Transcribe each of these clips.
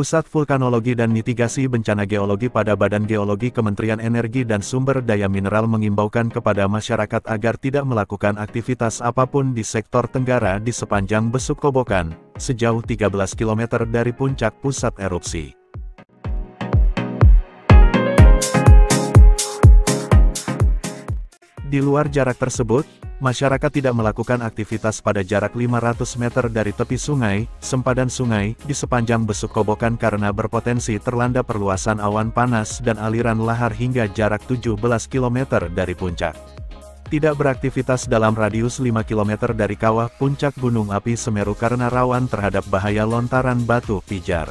Pusat Vulkanologi dan Mitigasi Bencana Geologi pada Badan Geologi Kementerian Energi dan Sumber Daya Mineral mengimbaukan kepada masyarakat agar tidak melakukan aktivitas apapun di sektor Tenggara di sepanjang Besuk Kobokan, sejauh 13 km dari puncak pusat erupsi. Di luar jarak tersebut, masyarakat tidak melakukan aktivitas pada jarak 500 meter dari tepi sungai, sempadan sungai, di sepanjang Besuk Kobokan karena berpotensi terlanda perluasan awan panas dan aliran lahar hingga jarak 17 km dari puncak. Tidak beraktivitas dalam radius 5 km dari kawah puncak Gunung Api Semeru karena rawan terhadap bahaya lontaran batu pijar.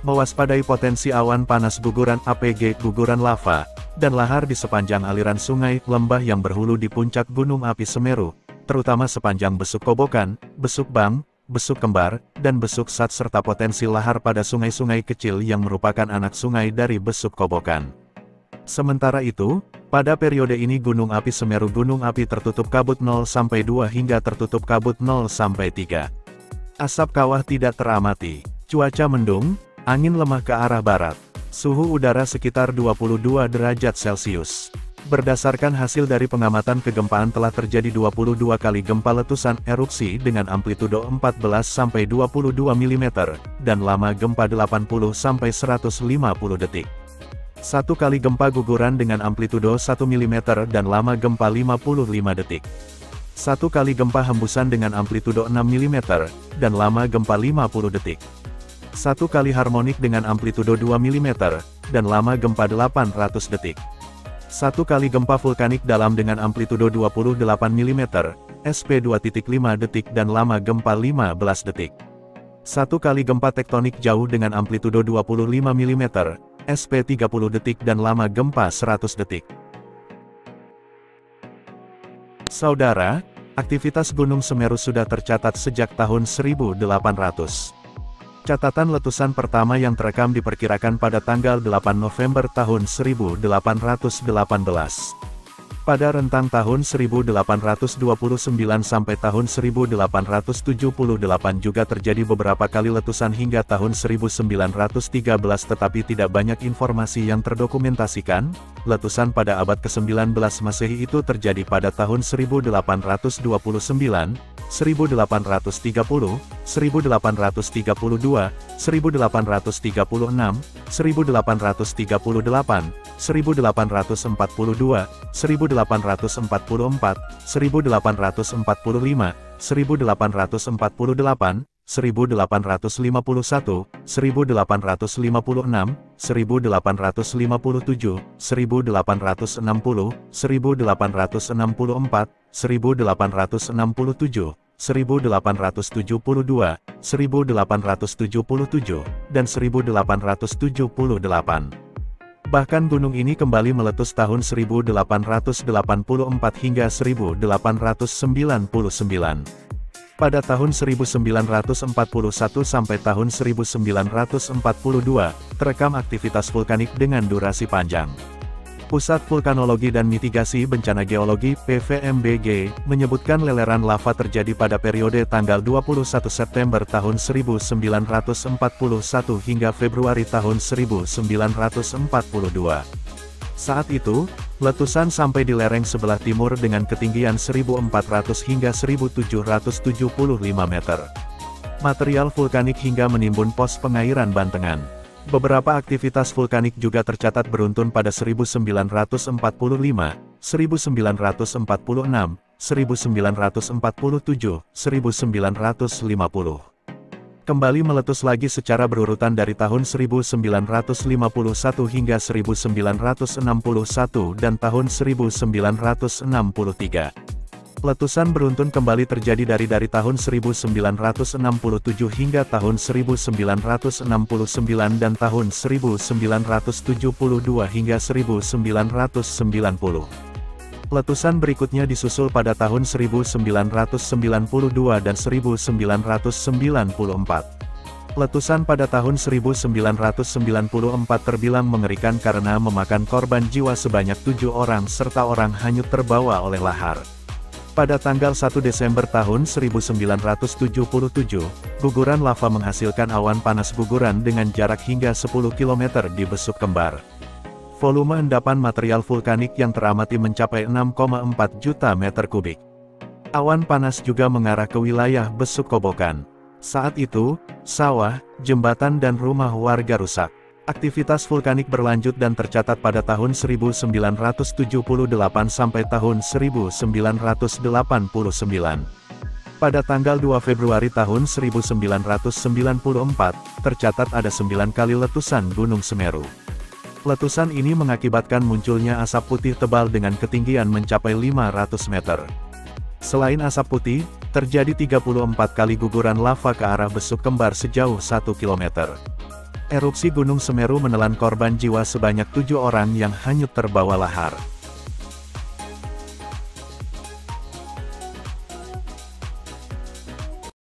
Mewaspadai potensi awan panas guguran APG guguran lava, dan lahar di sepanjang aliran sungai, lembah yang berhulu di puncak Gunung Api Semeru, terutama sepanjang Besuk Kobokan, Besuk Bang, Besuk Kembar, dan Besuk Sat serta potensi lahar pada sungai-sungai kecil yang merupakan anak sungai dari Besuk Kobokan. Sementara itu, pada periode ini Gunung Api Semeru Gunung Api tertutup kabut 0-2 hingga tertutup kabut 0-3. Asap kawah tidak teramati, cuaca mendung, angin lemah ke arah barat. Suhu udara sekitar 22 derajat Celcius. Berdasarkan hasil dari pengamatan kegempaan telah terjadi 22 kali gempa letusan erupsi dengan amplitudo 14-22 mm, dan lama gempa 80-150 detik. Satu kali gempa guguran dengan amplitudo 1 mm dan lama gempa 55 detik. Satu kali gempa hembusan dengan amplitudo 6 mm, dan lama gempa 50 detik. Satu kali harmonik dengan amplitudo 2 mm, dan lama gempa 800 detik. Satu kali gempa vulkanik dalam dengan amplitudo 28 mm, SP 2.5 detik dan lama gempa 15 detik. Satu kali gempa tektonik jauh dengan amplitudo 25 mm, SP 30 detik dan lama gempa 100 detik. Saudara, aktivitas Gunung Semeru sudah tercatat sejak tahun 1800. Catatan letusan pertama yang terekam diperkirakan pada tanggal 8 November tahun 1818. Pada rentang tahun 1829 sampai tahun 1878 juga terjadi beberapa kali letusan hingga tahun 1913 tetapi tidak banyak informasi yang terdokumentasikan. Letusan pada abad ke-19 Masehi itu terjadi pada tahun 1829, 1830, 1832, 1836, 1838, 1842, 1842, 1844, 1845, 1848, 1851, 1856, 1857, 1860, 1864, 1867, 1872, 1877, dan 1878. Bahkan gunung ini kembali meletus tahun 1884 hingga 1899. Pada tahun 1941 sampai tahun 1942, terekam aktivitas vulkanik dengan durasi panjang. Pusat Vulkanologi dan Mitigasi Bencana Geologi (PVMBG) menyebutkan leleran lava terjadi pada periode tanggal 21 September tahun 1941 hingga Februari tahun 1942. Saat itu, letusan sampai di lereng sebelah timur dengan ketinggian 1.400 hingga 1.775 meter. Material vulkanik hingga menimbun pos pengairan Bantengan. Beberapa aktivitas vulkanik juga tercatat beruntun pada 1945, 1946, 1947, 1950. Kembali meletus lagi secara berurutan dari tahun 1951 hingga 1961 dan tahun 1963. Letusan beruntun kembali terjadi dari tahun 1967 hingga tahun 1969 dan tahun 1972 hingga 1990. Letusan berikutnya disusul pada tahun 1992 dan 1994. Letusan pada tahun 1994 terbilang mengerikan karena memakan korban jiwa sebanyak 7 orang serta orang hanyut terbawa oleh lahar. Pada tanggal 1 Desember tahun 1977, guguran lava menghasilkan awan panas guguran dengan jarak hingga 10 km di Besuk Kembar. Volume endapan material vulkanik yang teramati mencapai 6,4 juta meter kubik. Awan panas juga mengarah ke wilayah Besuk Kobokan. Saat itu, sawah, jembatan dan rumah warga rusak. Aktivitas vulkanik berlanjut dan tercatat pada tahun 1978 sampai tahun 1989. Pada tanggal 2 Februari tahun 1994, tercatat ada 9 kali letusan Gunung Semeru. Letusan ini mengakibatkan munculnya asap putih tebal dengan ketinggian mencapai 500 meter. Selain asap putih, terjadi 34 kali guguran lava ke arah Besuk Kembar sejauh 1 km. Erupsi Gunung Semeru menelan korban jiwa sebanyak 7 orang yang hanyut terbawa lahar.